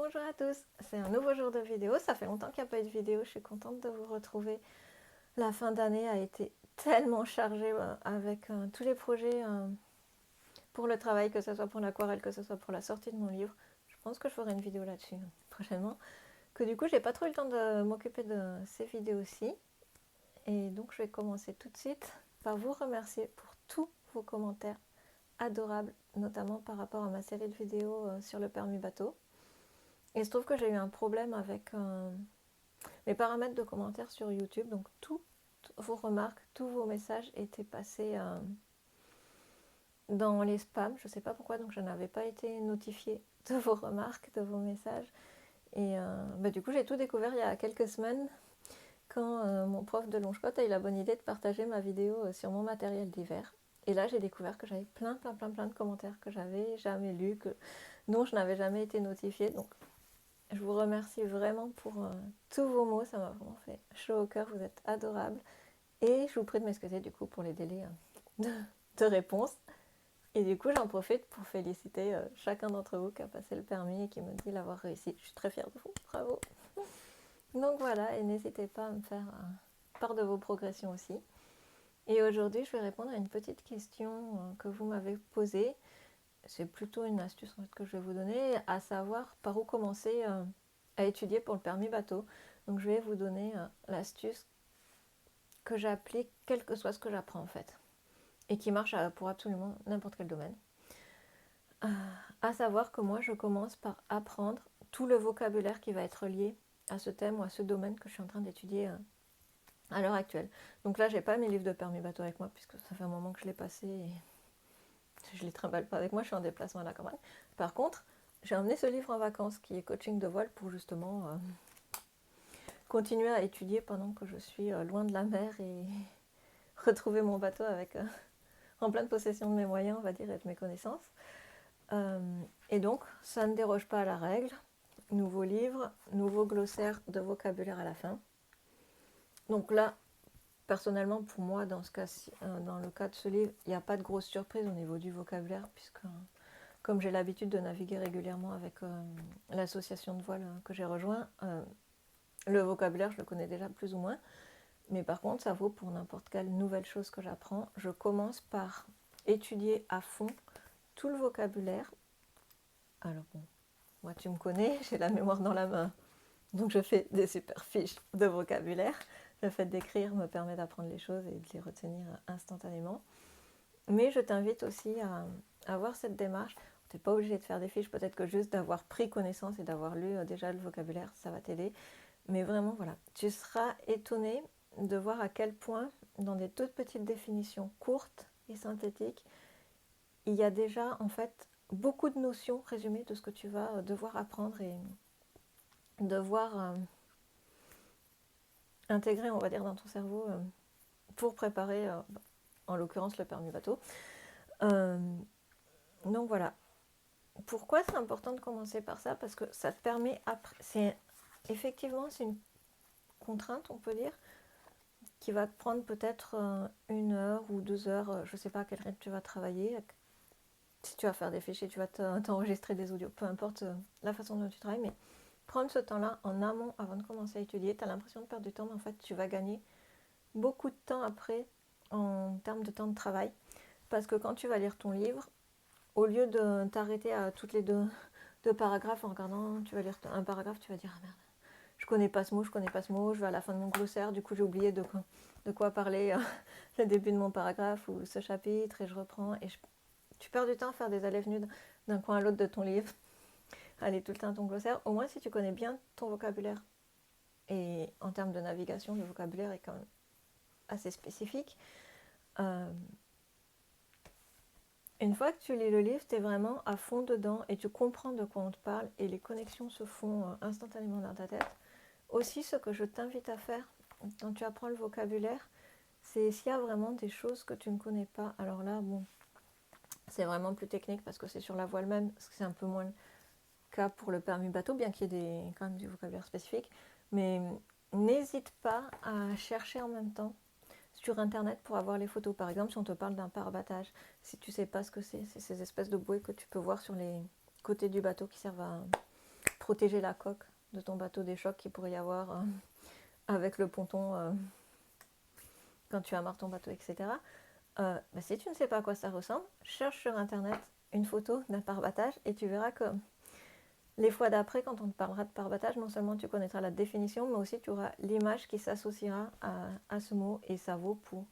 Bonjour à tous, c'est un nouveau jour de vidéo, ça fait longtemps qu'il n'y a pas eu de vidéo, je suis contente de vous retrouver. La fin d'année a été tellement chargée avec tous les projets pour le travail, que ce soit pour l'aquarelle, que ce soit pour la sortie de mon livre. Je pense que je ferai une vidéo là-dessus prochainement, que du coup j'ai pas trop eu le temps de m'occuper de ces vidéos-ci. Et donc je vais commencer tout de suite par vous remercier pour tous vos commentaires adorables, notamment par rapport à ma série de vidéos sur le permis bateau. Et il se trouve que j'ai eu un problème avec les paramètres de commentaires sur YouTube. Donc toutes vos remarques, tous vos messages étaient passés dans les spams. Je ne sais pas pourquoi, donc je n'avais pas été notifiée de vos remarques, de vos messages. Et du coup, j'ai tout découvert il y a quelques semaines quand mon prof de Longecotte a eu la bonne idée de partager ma vidéo sur mon matériel d'hiver. Et là, j'ai découvert que j'avais plein de commentaires que j'avais jamais lus, dont je n'avais jamais été notifiée. Donc je vous remercie vraiment pour tous vos mots, ça m'a vraiment fait chaud au cœur, vous êtes adorables. Et je vous prie de m'excuser du coup pour les délais de réponse. Et du coup, j'en profite pour féliciter chacun d'entre vous qui a passé le permis et qui me dit l'avoir réussi. Je suis très fière de vous, bravo. Donc voilà, et n'hésitez pas à me faire part de vos progressions aussi. Et aujourd'hui, je vais répondre à une petite question que vous m'avez posée. C'est plutôt une astuce en fait, que je vais vous donner, à savoir par où commencer à étudier pour le permis bateau. Donc je vais vous donner l'astuce que j'applique quel que soit ce que j'apprends en fait, et qui marche pour absolument n'importe quel domaine. À savoir que moi je commence par apprendre tout le vocabulaire qui va être lié à ce thème ou à ce domaine que je suis en train d'étudier à l'heure actuelle. Donc là j'ai pas mes livres de permis bateau avec moi puisque ça fait un moment que je l'ai passé et je les trimballe pas avec moi, je suis en déplacement à la campagne. Par contre, j'ai emmené ce livre en vacances qui est coaching de voile pour justement continuer à étudier pendant que je suis loin de la mer et retrouver mon bateau avec en pleine possession de mes moyens, on va dire, et de mes connaissances. Et donc, ça ne déroge pas à la règle. Nouveau livre, nouveau glossaire de vocabulaire à la fin. Donc là, personnellement, pour moi, dans le cas de ce livre, il n'y a pas de grosse surprise au niveau du vocabulaire, puisque comme j'ai l'habitude de naviguer régulièrement avec l'association de voile que j'ai rejoint, le vocabulaire, je le connais déjà plus ou moins. Mais par contre, ça vaut pour n'importe quelle nouvelle chose que j'apprends. Je commence par étudier à fond tout le vocabulaire. Alors bon, moi tu me connais, j'ai la mémoire dans la main. Donc je fais des super fiches de vocabulaire. Le fait d'écrire me permet d'apprendre les choses et de les retenir instantanément. Mais je t'invite aussi à avoir cette démarche. Tu n'es pas obligé de faire des fiches, peut-être que juste d'avoir pris connaissance et d'avoir lu déjà le vocabulaire, ça va t'aider. Mais vraiment, voilà, tu seras étonné de voir à quel point, dans des toutes petites définitions courtes et synthétiques, il y a déjà en fait beaucoup de notions résumées de ce que tu vas devoir apprendre et devoir intégrer, on va dire, dans ton cerveau pour préparer, en l'occurrence, le permis bateau. Donc voilà. Pourquoi c'est important de commencer par ça? Parce que ça te permet après. Effectivement, c'est une contrainte, on peut dire, qui va te prendre peut-être 1 heure ou 2 heures, je ne sais pas à quel rythme tu vas travailler. Si tu vas faire des fichiers, tu vas t'enregistrer des audios, peu importe la façon dont tu travailles, mais prendre ce temps-là en amont avant de commencer à étudier, tu as l'impression de perdre du temps, mais en fait tu vas gagner beaucoup de temps après en termes de temps de travail. Parce que quand tu vas lire ton livre, au lieu de t'arrêter à toutes les deux paragraphes en regardant, tu vas lire un paragraphe, tu vas dire ah merde, je connais pas ce mot, je vais à la fin de mon glossaire, du coup j'ai oublié de quoi parler le début de mon paragraphe ou ce chapitre et je reprends et tu perds du temps à faire des allées-venues d'un coin à l'autre de ton livre, aller tout le temps à ton glossaire. Au moins si tu connais bien ton vocabulaire, et en termes de navigation, le vocabulaire est quand même assez spécifique. Une fois que tu lis le livre, tu es vraiment à fond dedans et tu comprends de quoi on te parle et les connexions se font instantanément dans ta tête. Aussi, ce que je t'invite à faire quand tu apprends le vocabulaire, c'est s'il y a vraiment des choses que tu ne connais pas. Alors là, bon, c'est vraiment plus technique parce que c'est sur la voile même, parce que c'est un peu moins le cas pour le permis bateau, bien qu'il y ait quand même du vocabulaire spécifique. Mais n'hésite pas à chercher en même temps sur internet pour avoir les photos. Par exemple, si on te parle d'un parabattage, si tu sais pas ce que c'est ces espèces de bouées que tu peux voir sur les côtés du bateau qui servent à protéger la coque de ton bateau des chocs qu'il pourrait y avoir avec le ponton quand tu amarres ton bateau, etc. Si tu ne sais pas à quoi ça ressemble, cherche sur internet une photo d'un pare-battage et tu verras que les fois d'après, quand on te parlera de pare-battage, non seulement tu connaîtras la définition, mais aussi tu auras l'image qui s'associera à ce mot, et ça vaut pour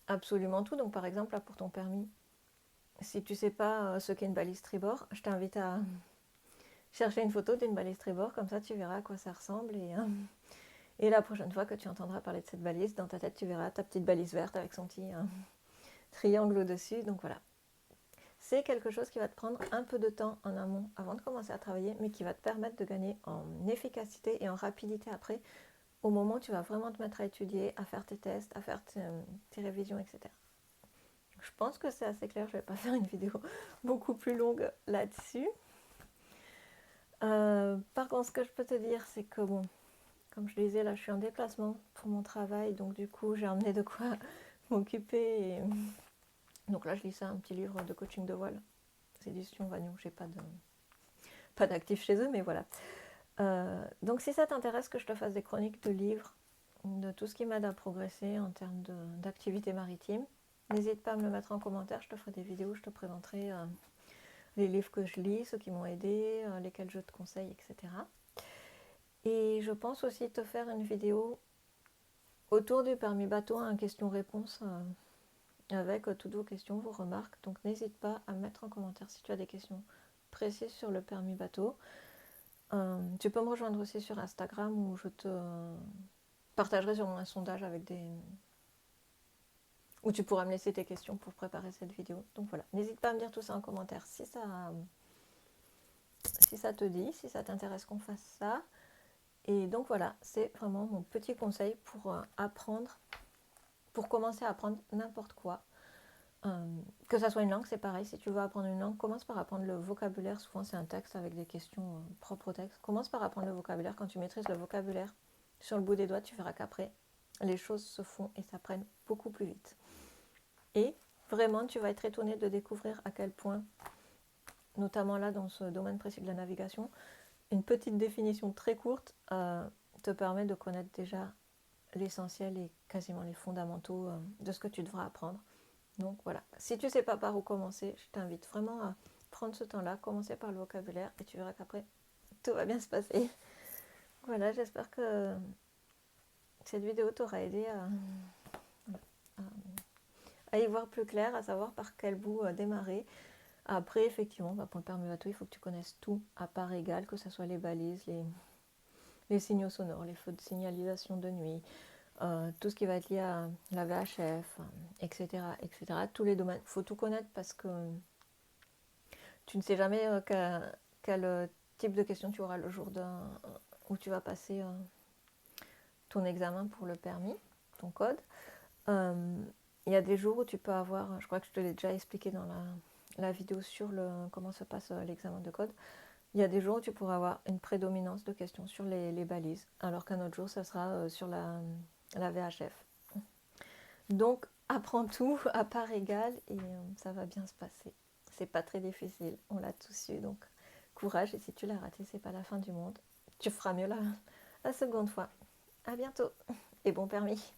absolument tout. Donc par exemple, là pour ton permis, si tu ne sais pas ce qu'est une balise tribord, je t'invite à chercher une photo d'une balise tribord, comme ça tu verras à quoi ça ressemble, et la prochaine fois que tu entendras parler de cette balise, dans ta tête tu verras ta petite balise verte avec son petit triangle au-dessus. Donc voilà, c'est quelque chose qui va te prendre un peu de temps en amont avant de commencer à travailler, mais qui va te permettre de gagner en efficacité et en rapidité après, au moment où tu vas vraiment te mettre à étudier, à faire tes tests, à faire tes révisions, etc. Je pense que c'est assez clair, je ne vais pas faire une vidéo beaucoup plus longue là-dessus. Par contre, ce que je peux te dire, c'est que bon, comme je le disais, là je suis en déplacement pour mon travail, donc du coup j'ai emmené de quoi m'occuper. Donc là je lis ça, un petit livre de coaching de voile. C'est édition Vagnon, j'ai pas d'actifs chez eux, mais voilà. Donc si ça t'intéresse que je te fasse des chroniques de livres, de tout ce qui m'aide à progresser en termes d'activité maritime, n'hésite pas à me le mettre en commentaire, je te ferai des vidéos, je te présenterai les livres que je lis, ceux qui m'ont aidé, lesquels je te conseille, etc. Et je pense aussi te faire une vidéo autour du permis bateau, un question-réponse avec toutes vos questions, vos remarques. Donc n'hésite pas à me mettre en commentaire si tu as des questions précises sur le permis bateau. Tu peux me rejoindre aussi sur Instagram où je te partagerai sûrement un sondage avec où tu pourras me laisser tes questions pour préparer cette vidéo. Donc voilà, n'hésite pas à me dire tout ça en commentaire si ça te dit, si ça t'intéresse qu'on fasse ça. Et donc voilà, c'est vraiment mon petit conseil pour apprendre, pour commencer à apprendre n'importe quoi. Que ça soit une langue, c'est pareil. Si tu veux apprendre une langue, commence par apprendre le vocabulaire. Souvent, c'est un texte avec des questions propres au texte. Commence par apprendre le vocabulaire. Quand tu maîtrises le vocabulaire sur le bout des doigts, tu verras qu'après, les choses se font et s'apprennent beaucoup plus vite. Et vraiment, tu vas être étonné de découvrir à quel point, notamment là dans ce domaine précis de la navigation, une petite définition très courte te permet de connaître déjà l'essentiel et quasiment les fondamentaux de ce que tu devras apprendre. Donc voilà, si tu ne sais pas par où commencer, je t'invite vraiment à prendre ce temps-là, commencer par le vocabulaire et tu verras qu'après, tout va bien se passer. Voilà, j'espère que cette vidéo t'aura aidé à y voir plus clair, à savoir par quel bout démarrer. Après, effectivement, pour le permis bateau, il faut que tu connaisses tout à part égale, que ce soit les balises, les signaux sonores, les feux de signalisation de nuit, tout ce qui va être lié à la VHF, etc., etc. Tous les domaines, il faut tout connaître parce que tu ne sais jamais quel type de question tu auras le jour où tu vas passer ton examen pour le permis, ton code. Il y a des jours où tu peux avoir, je crois que je te l'ai déjà expliqué dans la vidéo sur comment se passe l'examen de code, il y a des jours où tu pourras avoir une prédominance de questions sur les balises, alors qu'un autre jour, ça sera sur la VHF. Donc, apprends tout à part égale et ça va bien se passer. C'est pas très difficile, on l'a tous eu, donc courage. Et si tu l'as raté, c'est pas la fin du monde. Tu feras mieux la seconde fois. À bientôt et bon permis.